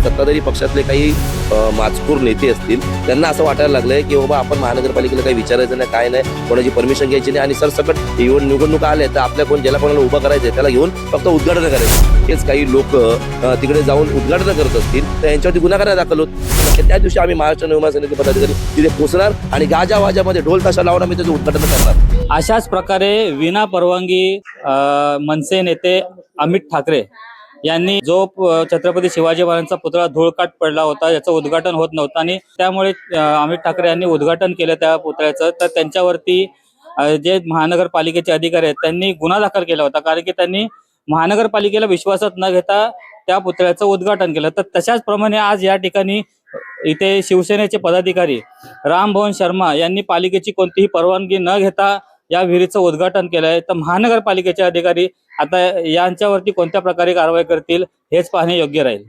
सत्ताधारी पक्षातले काही माचखोर नेते असतील, त्यांना असं वाटायला लागलंय की बाबा आपण महानगरपालिकेला काही विचारायचं नाही, काय नाही, कोणाची परमिशन घ्यायची नाही आणि सरसकट इव्हन निवडणुका आल्या तर आपल्या ज्याला कोणाला उभं करायचंय त्याला घेऊन फक्त उद्घाटन करायचं. हेच काही लोक तिकडे जाऊन उद्घाटन करत असतील तर यांच्यावरती गुन्हा करायला दाखल होत. त्या दिवशी आम्ही महाराष्ट्र नवनिर्माण सेनेचे पदाधिकारी तिथे पोहोचणार आणि गाजावाजामध्ये ढोल ताशा लावून आम्ही त्याचं उद्घाटन करणार. अशाच प्रकारे विना परवानगी मनसे नेते अमित ठाकरे यांनी जो छत्रपती शिवाजी महाराजांचा पुतळा धूळकाट पडला होता, याचं उद्घाटन होत नव्हतं आणि त्यामुळे अमित ठाकरे यांनी उद्घाटन केलं त्या पुतळ्याचं. तर त्यांच्यावरती जे महानगरपालिकेचे अधिकारी आहेत त्यांनी गुन्हा दाखल केला होता, कारण की त्यांनी महानगरपालिकेला विश्वासात न घेता त्या पुतळ्याचं उद्घाटन केलं. तर तशाच प्रमाणे आज या ठिकाणी इथे शिवसेनेचे पदाधिकारी रामभवन शर्मा यांनी पालिकेची कोणतीही परवानगी न घेता या विहिरीचं उद्घाटन केलं आहे. तर महानगरपालिकेचे अधिकारी आता यांच्यावरती कोणत्या प्रकारे कारवाई करतील हेच पाहणे योग्य राहील.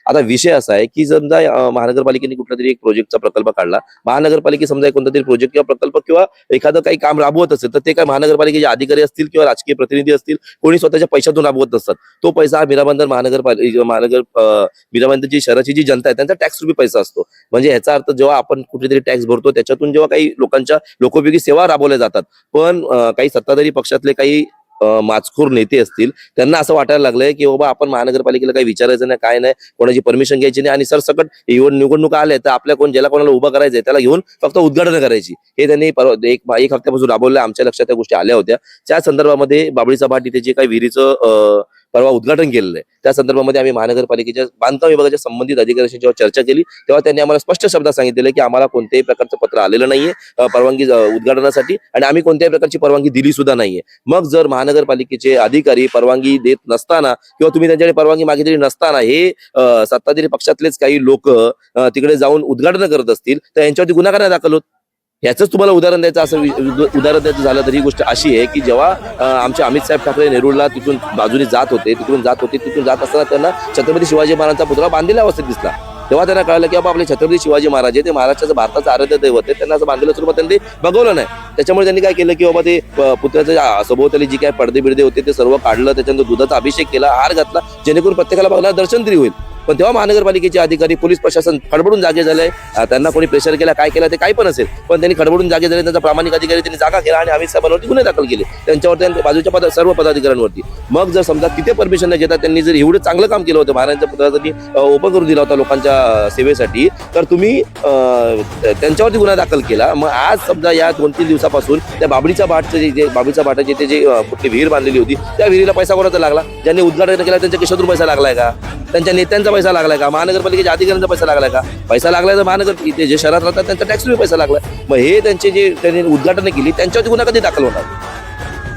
आता विषय असा आहे की समजा महानगरपालिकेने कुठला तरी एक प्रोजेक्टचा प्रकल्प काढला, महानगरपालिके समजा कोणता तरी प्रोजेक्ट किंवा प्रकल्प किंवा एखादं काही काम राबवत असेल तर ते काय महानगरपालिकेचे अधिकारी असतील किंवा राजकीय प्रतिनिधी असतील, कोणी स्वतःच्या पैशातून राबवत नसतात. तो पैसा हा मीराबंदर मीराबंदरची शहराची जी जनता आहे त्यांचा टॅक्स रुपी पैसा असतो. म्हणजे ह्याचा अर्थ जेव्हा आपण कुठेतरी टॅक्स भरतो त्याच्यातून जेव्हा काही लोकांच्या लोकोपयोगी सेवा राबवल्या जातात, पण काही सत्ताधारी पक्षातले काही माचखोर नेते असतील, त्यांना असं वाटायला लागलंय की बाबा आपण महानगरपालिकेला काही विचारायचं नाही, काय नाही, कोणाची परमिशन घ्यायची नाही आणि सरसकट इव्हन निवडणुका आल्या तर आपल्या ज्याला कोणाला उभं करायचंय त्याला घेऊन फक्त उद्घाटन करायची. हे त्यांनी एक हफ्त्यापासून राबवलं. आमच्या लक्षात त्या गोष्टी आल्या होत्या. त्या संदर्भामध्ये बाबळीचा भाट इथे जे काही विहिरीचं परवा उद्घाटन केलेलं आहे त्या संदर्भामध्ये आम्ही महानगरपालिकेच्या बांधकाम विभागाच्या संबंधित अधिकाऱ्यांशी जेव्हा चर्चा केली तेव्हा त्यांनी आम्हाला स्पष्ट शब्दात सांगितलेलं की आम्हाला कोणत्याही प्रकारचं पत्र आलेलं नाहीये परवानगी उद्घाटनासाठी आणि आम्ही कोणत्याही प्रकारची परवानगी दिली सुद्धा नाहीये. मग जर महानगरपालिकेचे अधिकारी परवानगी देत नसताना किंवा तुम्ही त्यांच्याकडे परवानगी मागितलेली नसताना हे सत्ताधारी पक्षातलेच काही लोक तिकडे जाऊन उद्घाटन करत असतील तर यांच्यावरती गुन्हा करायला दाखल होत. याचंच तुम्हाला उदाहरण द्यायचं उदाहरण द्यायचं झालं तर ही गोष्ट अशी आहे की जेव्हा आमचे अमित साहेब ठाकरे नेरूळला तिथून बाजूने तिकडून जात असताना त्यांना छत्रपती शिवाजी महाराजांचा पुतळा बांधलेल्या अवस्थेत दिसला. तेव्हा त्यांना कळलं की बाबा आपले छत्रपती शिवाजी महाराज ते महाराष्ट्राचं भारताचं आराध्य दैवत आहे, त्यांना असं बांधलेलं स्वरूपात त्यांनी बघवलं नाही. त्याच्यामुळे त्यांनी काय केलं की बाबा ते पुतळ्याच्या सभोवताली जी काय पडदे बिडदे होते ते सर्व काढलं, त्याच्यानंतर दुधाचा अभिषेक केला, हार घातला, जेणेकरून प्रत्येकाला बघणार दर्शन तरी होईल. पण तेव्हा महानगरपालिकेचे अधिकारी पोलीस प्रशासन खडबडून जागे झाले. त्यांना कोणी प्रेशर केला, काय केलं ते काही पण असेल, पण त्यांनी खडबडून जागे झाले. त्यांचा प्रामाणिक अधिकारी त्यांनी जागा केला आणि अमित साहेबांवरती गुन्हे दाखल केले त्यांच्यावरती बाजूच्या सर्व पदाधिकाऱ्यांवरती. मग जर समजा तिथे परमिशन न घेता त्यांनी जर एवढं चांगलं काम केलं होतं, महाराजांच्या पुतळ्यासाठी ओपन करून दिला होता लोकांच्या सेवेसाठी, तर तुम्ही त्यांच्यावरती गुन्हा दाखल केला. मग आज समजा या 2-3 दिवसापासून त्या बाबळीच्या भाटाची ते जे कुठली विहीर बांधलेली होती त्या विहिरीला पैसा कोणाचा लागला? ज्यांनी उद्घाटन केला त्यांच्या खिशातून पैसा लागलाय का? त्यांच्या नेत्यांचा पैसा लागलाय का? महानगरपालिकेच्या अधिकाऱ्यांचा पैसा लागलाय का? पैसा लागलाय तर महानगर इथे जे शहरात राहतात त्यांचा टॅक्स पैसा लागलाय. मग हे त्यांचे जे त्यांनी उद्घाटन केली त्यांच्यावरती गुन्हा कधी दाखल होणार?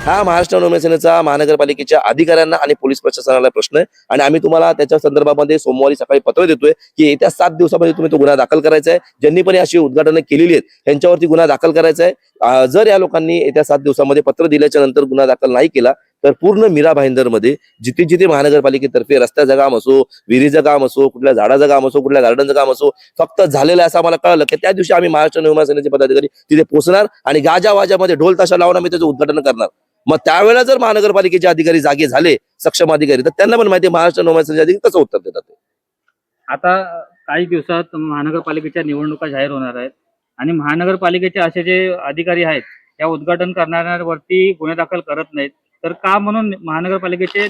हा महाराष्ट्र नवनिर्माण सेनेचा महानगरपालिकेच्या अधिकाऱ्यांना आणि पोलीस प्रशासनाला प्रश्न आहे आणि आम्ही तुम्हाला त्याच्या संदर्भामध्ये सोमवारी सकाळी पत्र देतोय की येत्या 7 दिवसामध्ये तुम्ही तो गुन्हा दाखल करायचा आहे. ज्यांनी पण अशी उद्घाटनं केलेली आहेत त्यांच्यावरती गुन्हा दाखल करायचा आहे. जर या लोकांनी येत्या 7 दिवसामध्ये पत्र दिल्याच्या नंतर गुन्हा दाखल नाही केला तर पूर्ण मीरा भाईंदरमध्ये जिथे जिथे महानगरपालिकेतर्फे रस्त्याचं काम असो, विहिरीचं काम असो, कुठल्या झाडाचं काम असो, कुठल्या गार्डनचं काम असो, फक्त झालेलं असं आम्हाला कळलं की त्या दिवशी आम्ही महाराष्ट्र नवनिर्माण सेनेचे पदाधिकारी तिथे पोहोचणार आणि गाजावाजामध्ये ढोल ताशा लावून आम्ही त्याचं उद्घाटन करणार. मग त्यावेळेला जर महानगरपालिकेचे अधिकारी जागे झाले, सक्षम अधिकारी, तर त्यांना पण माहिती महाराष्ट्र नवनिर्माण सेनेचे अधिकारी कसं उत्तर देतात. आता काही दिवसात महानगरपालिकेच्या निवडणुका जाहीर होणार आहेत आणि महानगरपालिकेचे असे जे अधिकारी आहेत त्या उद्घाटन करणाऱ्यांवरती गुन्हे दाखल करत नाहीत, तर का म्हणून महानगरपालिकेचे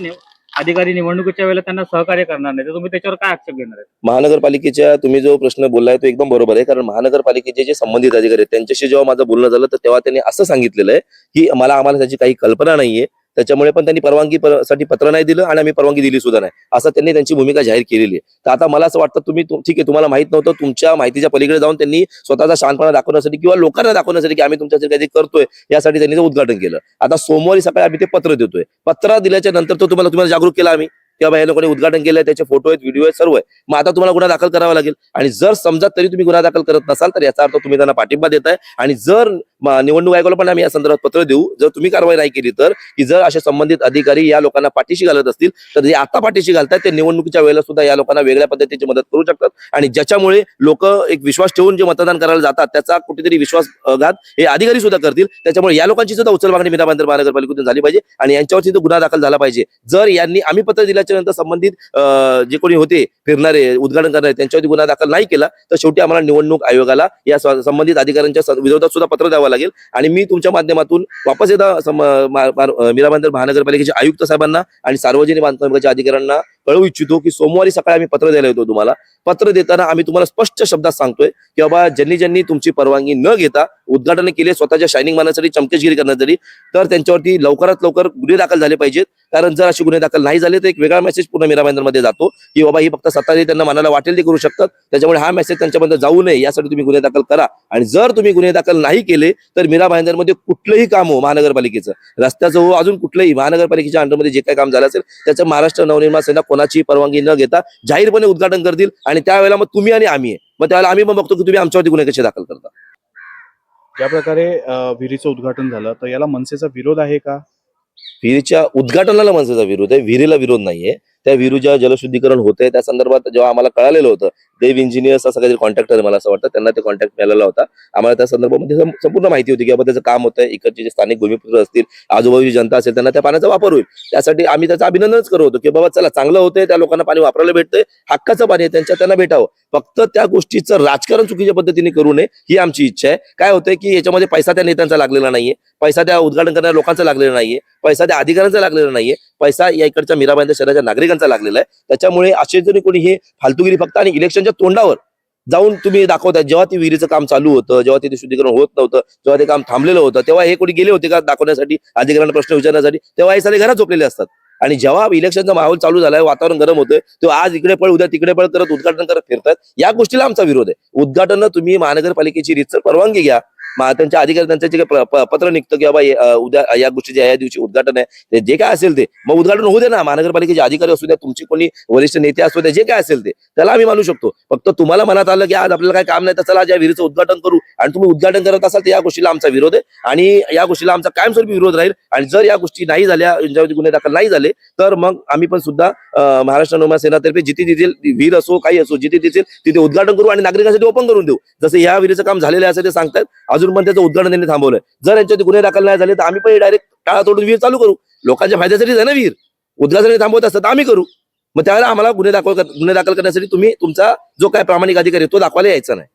अधिकारी निवडणुकीच्या वेळेला त्यांना सहकार्य करणार नाही? तर तुम्ही त्याच्यावर काय आक्षेप घेणार आहे? महानगरपालिकेच्या तुम्ही जो प्रश्न बोललाय तो एकदम बरोबर आहे, कारण महानगरपालिकेचे जे संबंधित अधिकारी आहेत त्यांच्याशी जेव्हा माझं बोलणं झालं तर तेव्हा त्यांनी असं सांगितलेलं आहे की आम्हाला त्याची काही कल्पना नाहीये, त्याच्यामुळे पण त्यांनी परवानगी साठी पत्र नाही दिलं आणि आम्ही परवानगी दिली सुद्धा नाही, असं त्यांनी त्यांची भूमिका जाहीर केलेली आहे. तर आता मला असं वाटतं तुम्ही ठीक आहे, तुम्हाला माहित नव्हतं, तुमच्या माहितीच्या पलीकडे जाऊन त्यांनी स्वतःचा शहाणपणा दाखवण्यासाठी किंवा लोकांना दाखवण्यासाठी की आम्ही तुमच्यासाठी काहीतरी करतोय यासाठी त्यांनी ते उद्घाटन केलं. आता सोमवारी सकाळी आम्ही ते पत्र देतोय. पत्र दिल्याच्या नंतर तो तुम्हाला जागरूक केला आम्ही किंवा या लोकांनी उद्घाटन केलंय, त्याचे फोटो आहेत, व्हिडिओ आहेत, सर्व आहे. मग आता तुम्हाला गुन्हा दाखल करावा लागेल आणि जर समजा तरी तुम्ही गुन्हा दाखल करत नसाल तर याचा अर्थ तुम्ही त्यांना पाठिंबा देताय आणि जर निवडणूक आयोगाला पण आम्ही या संदर्भात पत्र देऊ, जर तुम्ही कारवाई नाही केली तर की जर असे संबंधित अधिकारी या लोकांना पाठीशी घालत असतील तर जे आता पाठीशी घालतात ते निवडणुकीच्या वेळेला सुद्धा या लोकांना वेगळ्या पद्धतीची मदत करू शकतात आणि ज्याच्यामुळे लोक एक विश्वास ठेवून जे मतदान करायला जातात त्याचा कुठेतरी विश्वासघात हे अधिकारी सुद्धा करतील. त्याच्यामुळे या लोकांची सुद्धा उचल मागणी मीरा भाईंदर महानगरपालिकेतून झाली पाहिजे आणि यांच्यावरती तो गुन्हा दाखल झाला पाहिजे. जर यांनी आम्ही पत्र दिल्याच्या उद्घाटनाच्या नंतर संबंधित जे कोणी होते फिरणारे उद्घाटन करणारे त्यांच्यावरती गुन्हा दाखल नाही केला तर शेवटी आम्हाला निवडणूक आयोगाला या संबंधित अधिकाऱ्यांच्या विरोधात सुद्धा पत्र द्यावं लागेल. आणि मी तुमच्या माध्यमातून वापस एकदा मीरा भाईंदर महानगरपालिकेचे आयुक्त साहेबांना आणि सार्वजनिक बांधकाम विभागाच्या अधिकाऱ्यांना कळवू इच्छितो की सोमवारी सकाळी आम्ही पत्र द्यायला येतो तुम्हाला. पत्र देताना आम्ही तुम्हाला स्पष्ट शब्दात सांगतोय की बाबा ज्यांनी तुमची परवानगी न घेता उद्घाटन केले स्वतःच्या शायनिंग मारण्यासाठी चमकेशगिरी करण्यासाठी तर त्यांच्यावरती लवकरात लवकर गुन्हे दाखल झाले पाहिजेत. कारण जर असे गुन्हे दाखल नाही झाले तर एक वेगळा मेसेज पूर्ण मीरा भाईंदरमध्ये जातो की बाबा ही फक्त सत्ताधारी त्यांना मनाला वाटेल ते करू शकतात. त्याच्यामुळे हा मेसेज त्यांच्यापर्यंत जाऊ नये यासाठी तुम्ही गुन्हे दाखल करा. आणि जर तुम्ही गुन्हे दाखल नाही केले तर मीरा भाईंदरमध्ये कुठलंही काम हो महानगरपालिकेचं रस्त्याचं हो अजून कुठलंही महानगरपालिकेच्या अंडरमध्ये जे काही काम झालं असेल त्याचं महाराष्ट्र नवनिर्माण सेना कोणाची परवानगी न घेता जाहीरपणे उद्घाटन करतील. आणि त्यावेळेला मग तुम्ही आणि आम्ही आहे मग त्यावेळेला आम्ही पण बघतो की तुम्ही आमच्यावरती गुन्हे कसे दाखल करता. ज्या प्रकारे विहिरीचं उद्घाटन झालं तर याला मनसेचा विरोध आहे का? विहिरीच्या उद्घाटनाला मनसेचा विरोध आहे, विहिरीला विरोध नाहीये. त्या विहिरीच्या जलशुद्धीकरण होतंय त्या संदर्भात जेव्हा आम्हाला कळालेलं होतं देव इंजिनियर्स असं काहीतरी कॉन्ट्रॅक्टर आहे मला असं वाटतं त्यांना ते कॉन्टॅक्ट मिळालेला होता. आम्हाला त्या संदर्भामध्ये संपूर्ण माहिती होती की बाबा त्याचं काम होतंय इकडचे जे स्थानिक भूमिपुत्र असतील आजूबाजूची जनता असेल त्यांना त्या पाण्याचा वापर होईल. त्यासाठी आम्ही त्याचं अभिनंदनच करत होतो की बाबा चला चांगलं होतंय त्या लोकांना पाणी वापरायला भेटतंय हक्काचं पाणी आहे त्यांना भेटावं. फक्त त्या गोष्टीचं राजकारण चुकीच्या पद्धतीने करू नये ही आमची इच्छा आहे. काय होतंय की याच्यामध्ये पैसा त्या नेत्यांचा लागलेला नाहीये, पैसा त्या उद्घाटन करणाऱ्या लोकांचा लागलेला नाहीये, पैसा त्या अधिकाऱ्यांचा लागलेला नाहीये, पैसा या इकडच्या मीरा भाईंदर शहराच्या नागरिकांचा लागलेला आहे. त्याच्यामुळे असे जरी कोणी हे फालतूगिरी फक्त आणि इलेक्शनच्या तोंडावर जाऊन तुम्ही दाखवताय जेव्हा ती विहिरीचं काम चालू होतं जेव्हा तिथे शुद्धीकरण होत नव्हतं जेव्हा ते काम थांबलेलं होतं तेव्हा हे कोणी गेले होते का दाखवण्यासाठी अधिकाऱ्यांना प्रश्न विचारण्यासाठी तेव्हा हे सारे घरात झोपलेले असतात. आणि जेव्हा इलेक्शनचा माहोल चालू झालाय वातावरण गरम होतंय तेव्हा आज इकडे पळ उद्या तिकडे पळ करत उद्घाटन करत फिरतात. या गोष्टीला आमचा विरोध आहे. उद्घाटन तुम्ही महानगरपालिकेची रीतसर परवानगी घ्या. त्यांच्या अधिकारी त्यांचं जे पत्र निघतं की बाबा उद्या या गोष्टीचे या दिवशी उद्घाटन आहे ते जे काय असेल ते मग उद्घाटन होऊ दे ना. महानगरपालिकेचे अधिकारी असू द्या तुमची कोणी वरिष्ठ नेते असू द्या जे काय असेल ते त्याला आम्ही मानू शकतो. फक्त तुम्हाला मनात आलं की आज आपल्याला काही काम नाही तर चला या विहिरीचं उद्घाटन करू आणि तुम्ही उद्घाटन करत असाल तर या गोष्टीला आमचा विरोध आहे. आणि या गोष्टीला आमचा कायमस्वरूपी विरोध राहील. आणि जर या गोष्टी नाही झाल्या यांच्यावरती गुन्हे दाखल नाही झाले तर मग आम्ही पण सुद्धा महाराष्ट्र नवनिर्माण सेनातर्फे जिथे दिसेल विहीर असो काही असो जिथे दिसेल तिथे उद्घाटन करू आणि नागरिकांसाठी ओपन करून देऊ. जसं या विहिरीचं काम झालेलं आहे असं ते सांगतात अजून पण त्याचं उद्घाटन त्यांनी थांबवलंय. जर यांच्यावरती गुन्हे दाखल नाही झाले तर आम्ही पण डायरेक्ट टाळा तोडून विहीर चालू करू. लोकांच्या फायद्यासाठीच आहे ना विहीर. उद्घाटन थांबवत असतात तर आम्ही करू. मग त्यावेळेला आम्हाला गुन्हे दाखल करण्यासाठी तुम्ही तुमचा जो काय प्रामाणिक अधिकारी तो दाखवायला यायचा नाही.